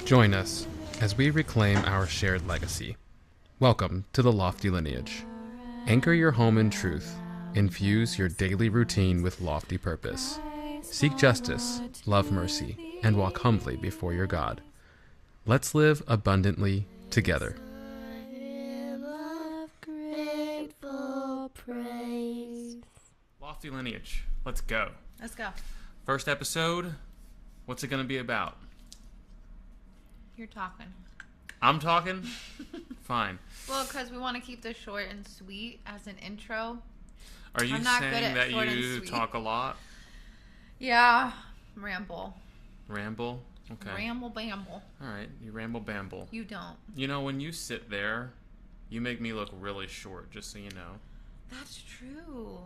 Join us as we reclaim our shared legacy. Welcome to the Lofty Lineage. Anchor your home in truth. Infuse your daily routine with lofty purpose. Seek justice, love mercy, and walk humbly before your God. Let's live abundantly together. Lofty Lineage. Let's go. Let's go. First episode. What's it going to be about? You're talking. I'm talking? Fine. Well, because we want to keep this short and sweet as an intro. Are you saying that you talk a lot? Yeah. Ramble. Ramble? Okay. Ramble bamble. All right. You ramble bamble. You don't. You know, when you sit there, you make me look really short, just so you know. That's true.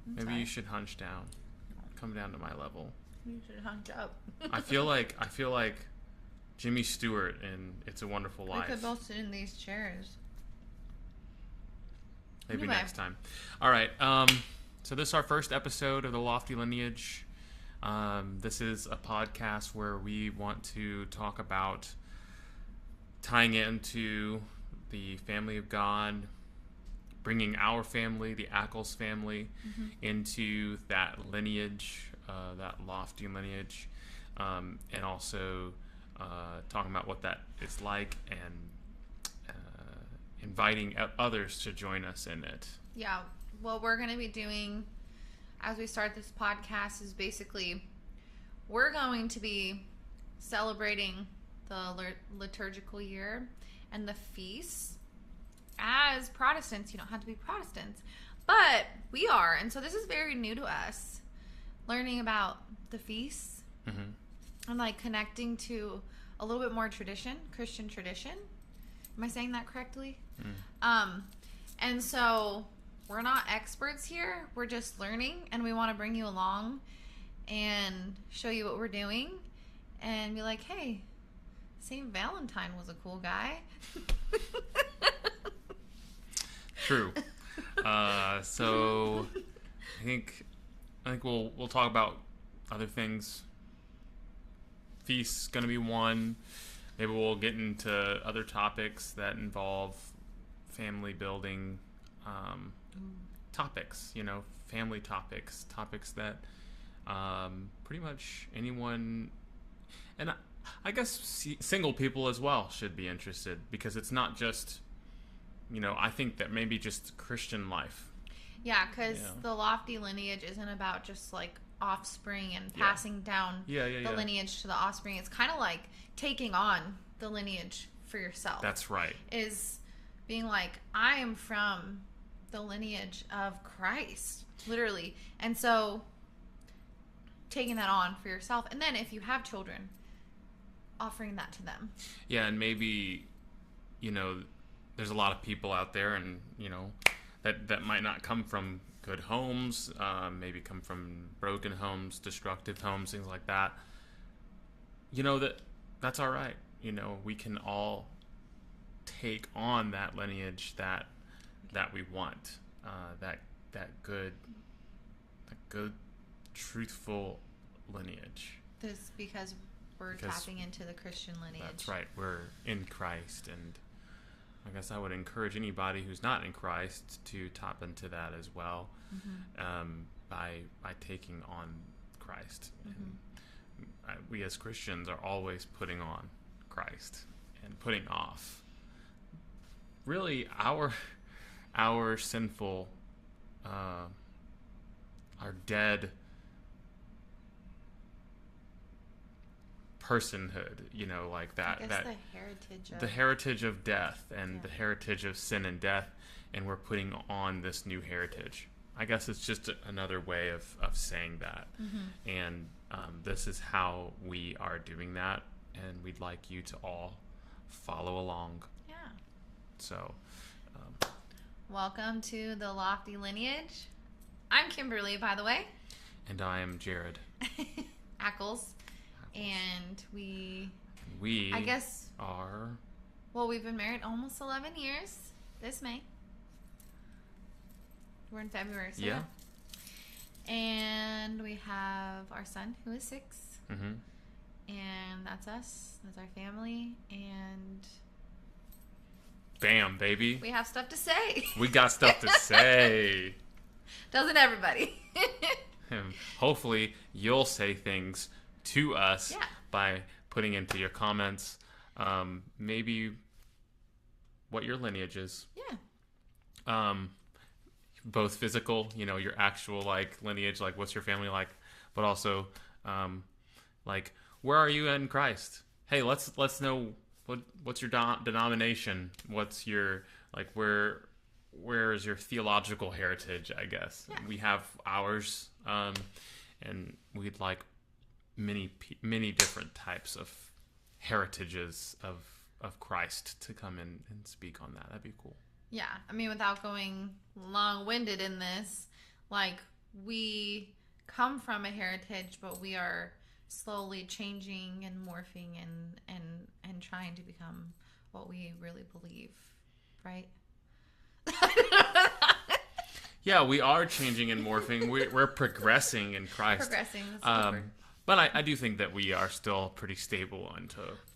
Maybe you should hunch down. Come down to my level. You should hunch up. I feel like Jimmy Stewart in It's a Wonderful Life. We could both sit in these chairs. Maybe next time. All right. So this is our first episode of the Lofty Lineage. This is a podcast where we want to talk about tying into the family of God, bringing our family, the Ackles family, into that lineage, that lofty lineage, and also talking about what that is like and inviting others to join us in it. Yeah. What we're going to be doing as we start this podcast is basically we're going to be celebrating the liturgical year and the feasts. As Protestants, you don't have to be Protestants, but we are. And so this is very new to us, learning about the feasts and like connecting to a little bit more tradition, Christian tradition. Am I saying that correctly? And so we're not experts here. We're just learning, and we want to bring you along and show you what we're doing and be like, hey, St. Valentine was a cool guy. True. So I think we'll talk about other things. Feast's going to be one. Maybe we'll get into other topics that involve family building topics, family topics that pretty much anyone, and I guess single people as well should be interested, because it's not just, I think that maybe just Christian life. Yeah, because the Lofty Lineage isn't about just like offspring and passing down the lineage to the offspring. It's kind of like taking on the lineage for yourself. That's right. Is being like, I am from the lineage of Christ, literally. And so taking that on for yourself. And then if you have children, offering that to them. Yeah, and maybe, there's a lot of people out there and, that might not come from good homes, maybe come from broken homes, destructive homes, things like that. That's all right. We can all take on that lineage that we want, that good, truthful lineage. This because we're tapping into the Christian lineage. That's right. We're in Christ, and I guess I would encourage anybody who's not in Christ to tap into that as well, by taking on Christ. And we as Christians are always putting on Christ and putting off really our sinful, our dead personhood, like that. I guess the heritage of death and the heritage of sin and death, and we're putting on this new heritage. I guess it's just another way of saying that. And this is how we are doing that, and we'd like you to all follow along. Yeah. So, welcome to the Lofty Lineage. I'm Kimberly, by the way. And I am Jared. Ackles. And we I guess are... Well, we've been married almost 11 years this May. We're in February, so yeah. And we have our son, who is 6. Mm-hmm. And that's us. That's our family. And bam, baby. we have stuff to say. We got stuff to say. Doesn't everybody? And hopefully you'll say things to us by putting into your comments maybe what your lineage is. Yeah. Both physical, your actual lineage, what's your family like, but also where are you in Christ? Hey, let's know what's your denomination? What's your where is your theological heritage? I guess we have ours, and we'd like many different types of heritages of Christ to come in and speak on that. That'd be cool. Yeah, I mean, without going long-winded in this, we come from a heritage, but we are slowly changing and morphing and trying to become what we really believe, right? Yeah, we are changing and morphing. We're progressing in Christ. Progressing, that's a good word. But I do think that we are still pretty stable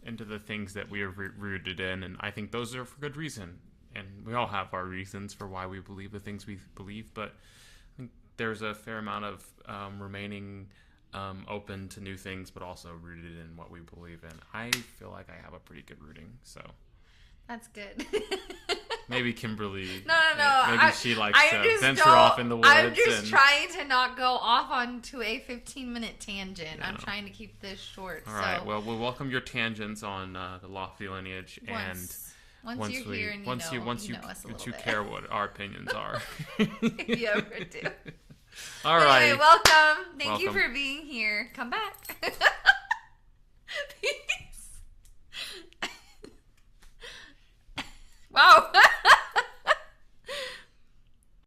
into the things that we are rooted in, and I think those are for good reason. And we all have our reasons for why we believe the things we believe, but I think there's a fair amount of remaining open to new things, but also rooted in what we believe in. I feel like I have a pretty good rooting, so. That's good. Maybe Kimberly. No. Maybe she likes to venture off in the woods. I'm just trying to not go off onto a 15-minute tangent. I'm trying to keep this short. All right. Well, we'll welcome your tangents on the Lofty Lineage, once you're here and you know us a little bit. Care what our opinions are. If you ever do. All right. Anyway, welcome. Thank you for being here. Come back. Peace. Wow.